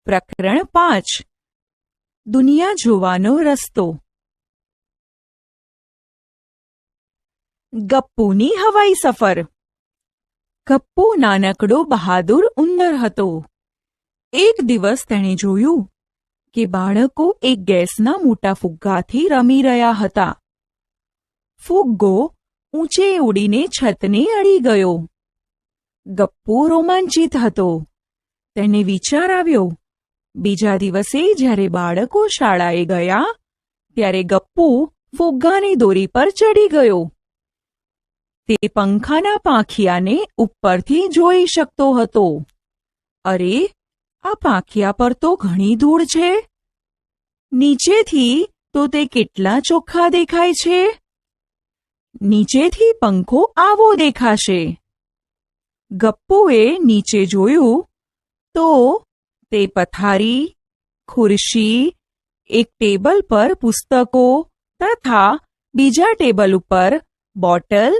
પ્રકરણ 5 દુનિયા જોવાનો રસ્તો. ગપ્પુની હવાઈ સફર. ગપ્પુ નાનકડો બહાદુર ઉંદર હતો. એક દિવસ તેણે જોયું કે બાળકો એક ગેસના મોટા ફુગ્ગાથી રમી રહ્યા હતા. ફુગ્ગો ઊંચે ઉડીને છતને અડી ગયો. ગપ્પુ રોમાંચિત હતો. તેને વિચાર આવ્યો. બીજા દિવસે જ્યારે બાળકો શાળાએ ગયા ત્યારે ગપ્પુ ફુગ્ગાની દોરી પર ચડી ગયો. તે પંખાના પાંખિયાને ઉપરથી જોઈ શકતો હતો. અરે, આ પાંખિયા પર તો ઘણી ધૂળ છે. નીચેથી તો તે કેટલા ચોખ્ખા દેખાય છે. નીચેથી પંખો આવો દેખાશે. ગપ્પુએ નીચે જોયું તો તે પથારી, ખુરશી, એક ટેબલ પર પુસ્તકો તથા બીજા ટેબલ ઉપર બોટલ,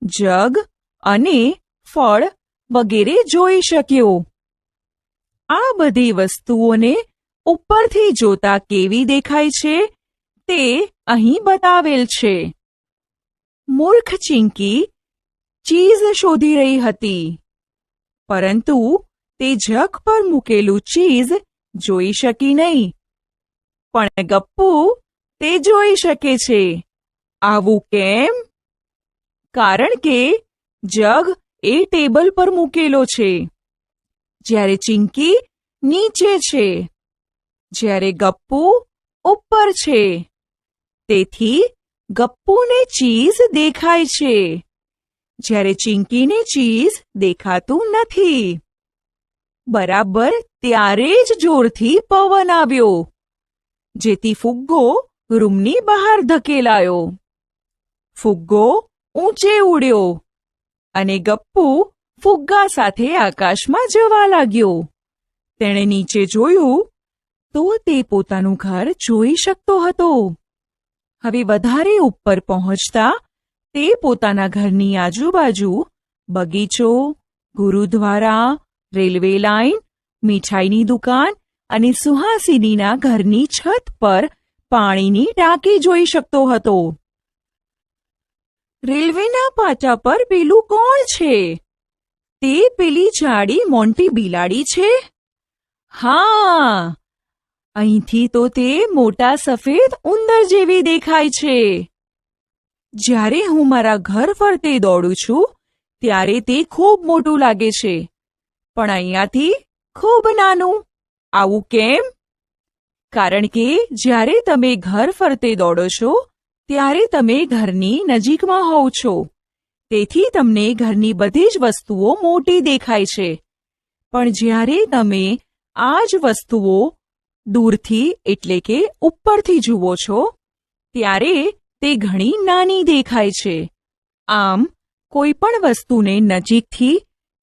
જગ અને ફળ વગેરે જોઈ શક્યો. આ બધી વસ્તુઓને ઉપરથી જોતા કેવી દેખાય છે તે અહીં બતાવેલ છે. મૂર્ખ ચિંકી ચીઝ શોધી રહી હતી, પરંતુ તે જગ પર મૂકેલું ચીઝ જોઈ શકી નહીં. પણ ગપ્પુ તે જોઈ શકે છે. આવું કેમ? કારણ કે જગ એ ટેબલ પર મૂકેલો છે, જ્યારે ચિંકી નીચે છે, જ્યારે ગપ્પુ ઉપર છે. તેથી ગપ્પુને ચીઝ દેખાય છે, જ્યારે ચિંકીને ચીઝ દેખાતું નથી. બરાબર ત્યારે જ જોરથી પવન આવ્યો, જેથી ફુગ્ગો રૂમની બહાર ધકેલાયો. ફુગ્ગો ઊંચે ઉડ્યો અને ગપ્પુ ફુગ્ગા સાથે આકાશમાં જવા લાગ્યો. તેણે નીચે જોયું તો તે પોતાનું ઘર જોઈ શકતો હતો. હવે વધારે ઉપર પહોંચતા તે પોતાના ઘરની આજુબાજુ બગીચો, ગુરુદ્વારા, રેલવે લાઇન, મીઠાઈની દુકાન અને સુહાસિનીના ઘરની છત પર પાણીની ટાંકી જોઈ શકતો હતો. રેલવેના પાટા પર પેલું કોણ છે? તે પેલી જાડી મોન્ટી બિલાડી છે. હા, અહીંથી તો તે મોટા સફેદ ઉંદર જેવી દેખાય છે. જ્યારે હું મારા ઘર ફરતે દોડું છું ત્યારે તે ખૂબ મોટું લાગે છે, પણ અહીંયાથી ખૂબ નાનું. આવું કેમ? કારણ કે જ્યારે તમે ઘર ફરતે દોડો છો ત્યારે તમે ઘરની નજીકમાં હોવ છો. તેથી તમને ઘરની બધી જ વસ્તુઓ મોટી દેખાય છે. પણ જ્યારે તમે આ જ વસ્તુઓ દૂરથી એટલે કે ઉપરથી જુઓ છો ત્યારે તે ઘણી નાની દેખાય છે. આમ કોઈ પણ વસ્તુને નજીકથી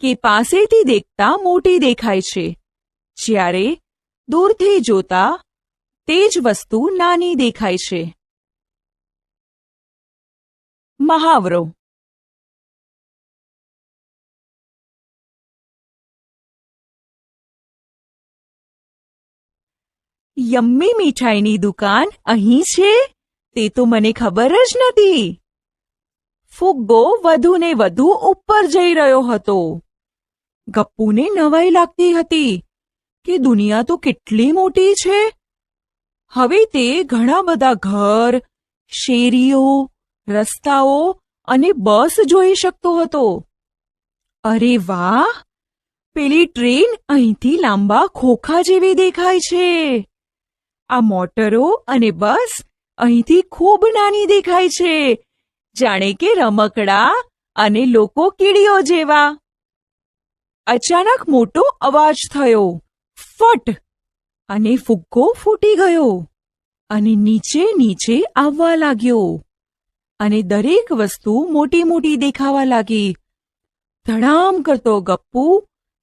કે પાસેથી દેખતા મોટી દેખાય છે, જ્યારે દૂરથી જોતા તે જ વસ્તુ નાની દેખાય છે. મહાવરો. યમ્મી મીઠાઈની દુકાન અહીં છે તે તો મને ખબર જ નથી. ફુગ્ગો વધુ ને વધુ ઉપર જઈ રહ્યો હતો. ગપ્પુને નવાઈ લાગતી હતી કે દુનિયા તો કેટલી મોટી છે. હવે તે ઘણા બધા ઘર, શેરીઓ, રસ્તાઓ અને બસ જોઈ શકતો હતો. અરે વાહ! પેલી ટ્રેન અહીંથી લાંબા ખોખા જેવી દેખાય છે. આ મોટરો અને બસ અહીંથી ખૂબ નાની દેખાય છે, જાણે કે રમકડા અને લોકો કીડીઓ જેવા. અચાનક મોટો અવાજ થયો, ફટ! અને ફુગ્ગો ફૂટી ગયો અને નીચે નીચે આવવા લાગ્યો અને દરેક વસ્તુ મોટી મોટી દેખાવા લાગી. ધડામ કરતો ગપ્પુ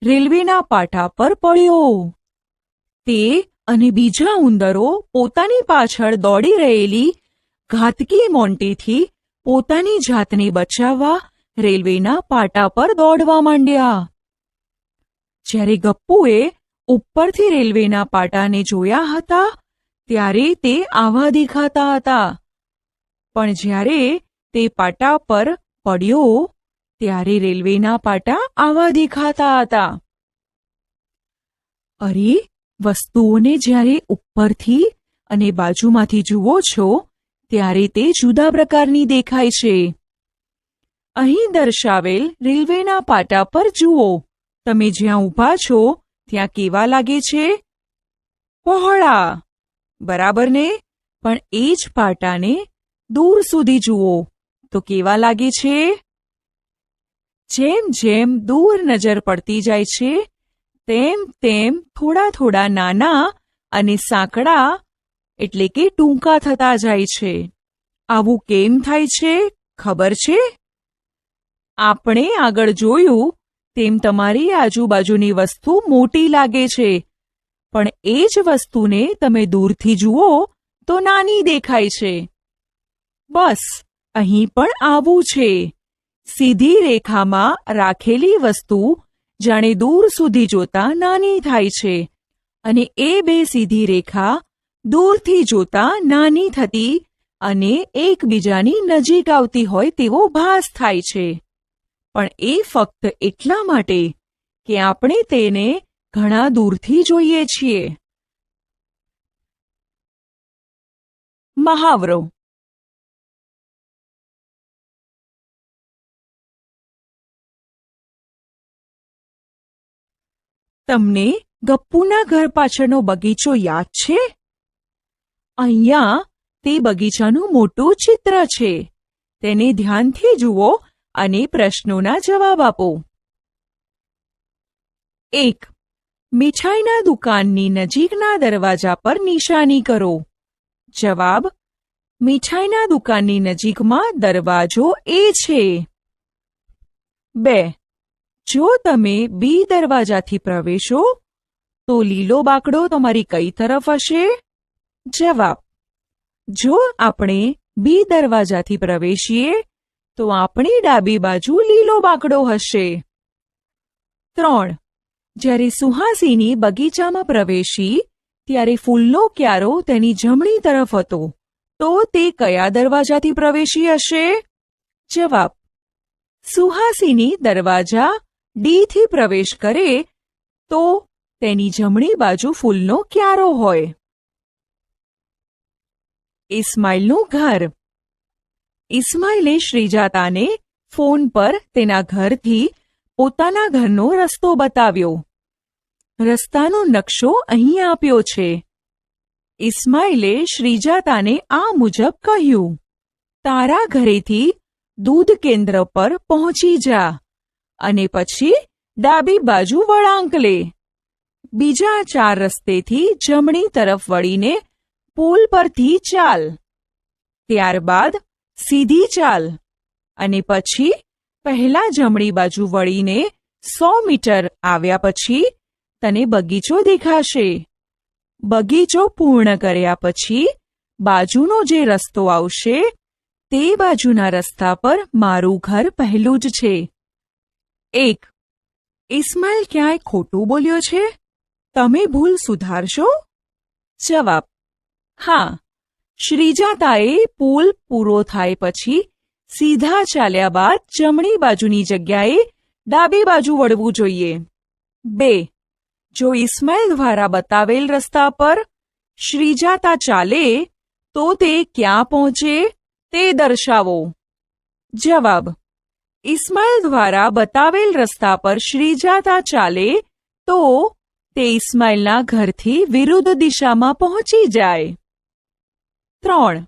રેલવેના પાટા પર પડ્યો. તે અને બીજા ઉંદરો પોતાની પાછળ દોડી રહેલી ઘાતકી મોન્ટીથી પોતાની જાતને બચાવવા રેલવેના પાટા પર દોડવા માંડ્યા. જ્યારે ગપ્પુએ ઉપરથી રેલવેના પાટાને જોયા હતા ત્યારે તે આવા દેખાતા હતા, પણ જ્યારે તે પાટા પર પડ્યો ત્યારે રેલવેના પાટા આવા દેખાતા હતા. અરે, વસ્તુઓને જ્યારે ઉપરથી અને બાજુમાંથી જુઓ છો ત્યારે તે જુદા પ્રકારની દેખાય છે. અહીં દર્શાવેલ રેલવેના પાટા પર જુઓ. તમે જ્યાં ઊભા છો ત્યાં કેવા લાગે છે? પહોળા, બરાબર ને? પણ એ જ પાટાને દૂર સુધી જુઓ તો કેવા લાગે છે? જેમ જેમ દૂર નજર પડતી જાય છે તેમ તેમ થોડા થોડા નાના અને સાંકડા એટલે કે ટૂંકા થતા જાય છે. આવું કેમ થાય છે ખબર છે? આપણે આગળ જોયું તેમ તમારી આજુબાજુની વસ્તુ મોટી લાગે છે, પણ એ જ વસ્તુને તમે દૂરથી જુઓ તો નાની દેખાય છે. બસ અહીં પણ આવું છે. સીધી રેખામાં રાખેલી વસ્તુ જાણે દૂર સુધી જોતા નાની થાય છે અને એ બે સીધી રેખા દૂરથી જોતા નાની થતી અને એકબીજાની નજીક આવતી હોય તેવો ભાસ થાય છે. પણ એ ફક્ત એટલા માટે કે આપણે તેને ઘણા દૂરથી જોઈએ છીએ. મહાવરો. તમને ગપ્પુના ઘર પાછળનો બગીચો યાદ છે? અહીંયા તે બગીચાનું મોટું ચિત્ર છે. તેને ધ્યાનથી જુઓ અને પ્રશ્નોના જવાબ આપો. 1. મીઠાઈના દુકાનની નજીકના દરવાજા પર નિશાની કરો. જવાબ: મીઠાઈના દુકાનની નજીકમાં દરવાજો એ છે. 2. જો તમે બી દરવાજાથી પ્રવેશો તો લીલો બાકડો તમારી કઈ તરફ હશે? જવાબ: જો આપણે બી દરવાજાથી પ્રવેશીએ તો આપણી ડાબી બાજુ લીલો બાકડો હશે. 3. જ્યારે સુહાસિની બગીચામાં પ્રવેશી ત્યારે ફૂલનો ક્યારો તેની જમણી તરફ હતો, તો તે કયા દરવાજાથી પ્રવેશી હશે? જવાબ: સુહાસિની દરવાજા ડીથી પ્રવેશ કરે તો તેની જમણી બાજુ ફૂલનો ક્યારો હોય. ઇસ્માઇલનું ઘર. ઇસ્માઇલે શ્રીજાતાને ફોન પર તેના ઘરથી પોતાના ઘરનો રસ્તો બતાવ્યો. રસ્તાનો નકશો અહીં આપ્યો છે. ઇસ્માઇલે શ્રીજાતાને આ મુજબ કહ્યું: તારા ઘરેથી દૂધ કેન્દ્ર પર પહોંચી જા અને પછી ડાબી બાજુ વળાંક લે. બીજા 4 રસ્તેથી જમણી તરફ વળીને પુલ પરથી ચાલ. ત્યારબાદ સીધી ચાલ અને પછી પહેલા જમણી બાજુ વળીને 100 મીટર આવ્યા પછી તને બગીચો દેખાશે. બગીચો પૂર્ણ કર્યા પછી બાજુનો જે રસ્તો આવશે તે બાજુના રસ્તા પર મારું ઘર પહેલું જ છે. 1. ઇસ્માઇલ ક્યાંય ખોટું બોલ્યો છે? તમે ભૂલ સુધારશો? જવાબ: હા. શ્રીજાતાએ પુલ પૂરો થાય પછી સીધા ચાલ્યા બાદ જમણી બાજુની જગ્યાએ ડાબી બાજુ વળવું જોઈએ. 2. જો ઇસ્માઇલ દ્વારા બતાવેલ રસ્તા પર શ્રીજાતા ચાલે તો તે ક્યાં પહોંચે તે દર્શાવો. જવાબ: ઇસ્માઇલ દ્વારા બતાવેલ રસ્તા પર શ્રીજાતા ચાલે તો તે ઇસ્માઇલના ઘરથી વિરુદ્ધ દિશામાં પહોંચી જાય. 3.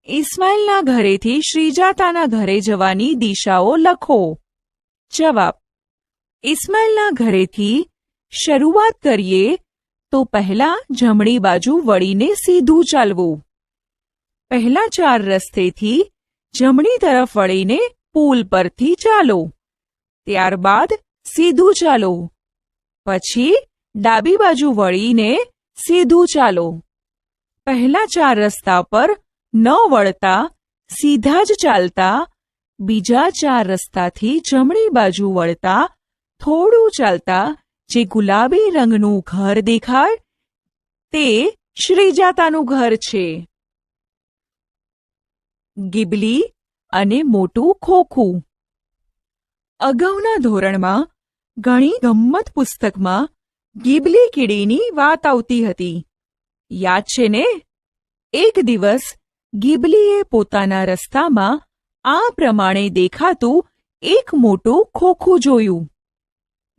ઇસ્માઇલના ઘરેથી શ્રીજાતાના ઘરે જવાની દિશાઓ લખો. જવાબ: ઇસ્માઇલના ઘરેથી શરૂઆત કરીએ તો પહેલા જમણી બાજુ વળીને સીધું ચાલવું. પહેલા 4 રસ્તેથી જમણી તરફ વળીને પુલ પરથી ચાલો. ત્યારબાદ સીધું ચાલો. પછી ડાબી બાજુ વળીને સીધું ચાલો. પહેલા 4 રસ્તા પર ન વળતા સીધા જ ચાલતા બીજા 4 રસ્તાથી જમણી બાજુ વળતા થોડું ચાલતા જે ગુલાબી રંગનું ઘર દેખાય તે શ્રીજાતાનું ઘર છે. ગિબલી અને મોટું ખોખું. અગાઉના ધોરણમાં ઘણી ગમ્મત પુસ્તકમાં ગિબલી કીડીની વાત આવતી હતી. યાદ છે ને? એક દિવસ ગિબલીએ પોતાના રસ્તામાં આ પ્રમાણે દેખાતું એક મોટું ખોખું જોયું.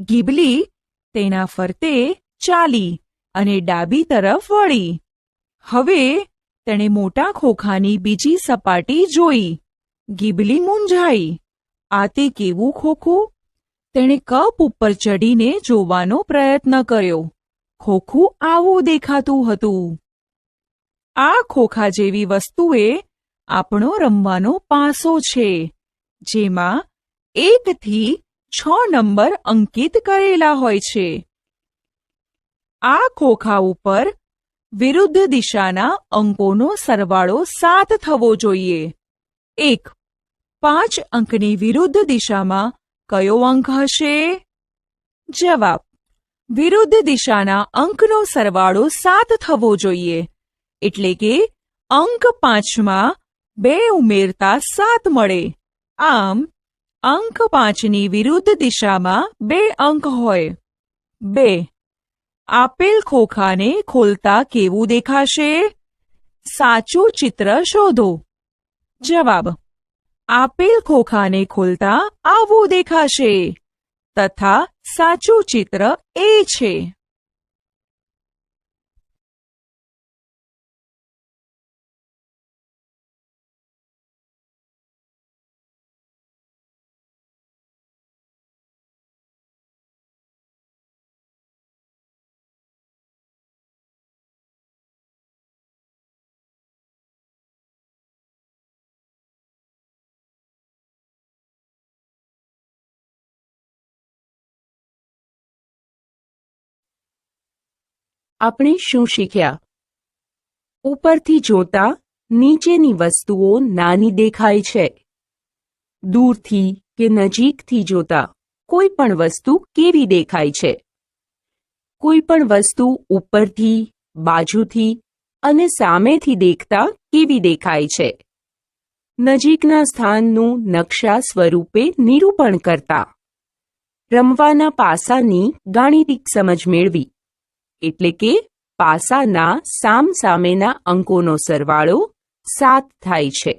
ગિબલી તેના ફરતે ચાલી અને ડાબી તરફ વળી. હવે તેણે મોટા ખોખાની બીજી સપાટી જોઈ. ગિબલી મૂંઝાઈ. આ તે કેવું ખોખું? તેણે કપ ઉપર ચડીને જોવાનો પ્રયત્ન કર્યો. ખોખું આવું દેખાતું હતું. આ ખોખા જેવી વસ્તુએ આપણો રમવાનો પાસો છે, જેમાં 1 થી 6 નંબર અંકિત કરેલા હોય છે. આ ખોખા ઉપર વિરુદ્ધ દિશાના અંકોનો સરવાળો 7 થવો જોઈએ. 1. 5 અંકની વિરુદ્ધ દિશામાં કયો અંક હશે? જવાબ: વિરુદ્ધ દિશાના અંકનો સરવાળો 7 થવો જોઈએ. એટલે કે અંક 5માં 2 ઉમેરતા 7 મળે. આમ અંક 5ની વિરુદ્ધ દિશામાં 2 અંક હોય. 2. આપેલ ખોખાને ખોલતા કેવું દેખાશે? સાચું ચિત્ર શોધો. જવાબ: આપેલ ખોખાને ખોલતા આવું દેખાશે તથા સાચું ચિત્ર એ છે. આપણે શું શીખ્યા? ઉપરથી જોતા નીચેની વસ્તુઓ નાની દેખાય છે. દૂરથી કે નજીકથી જોતા કોઈ પણ વસ્તુ કેવી દેખાય છે? કોઈ પણ વસ્તુ ઉપરથી, બાજુથી અને સામેથી દેખતા કેવી દેખાય છે? નજીકના સ્થાનનું નકશા સ્વરૂપે નિરૂપણ કરતા. રમવાના પાસાની ગાણિતિક સમજ મેળવી. એટલે કે પાસાના સામસામેના અંકોનો સરવાળો 7 થાય છે.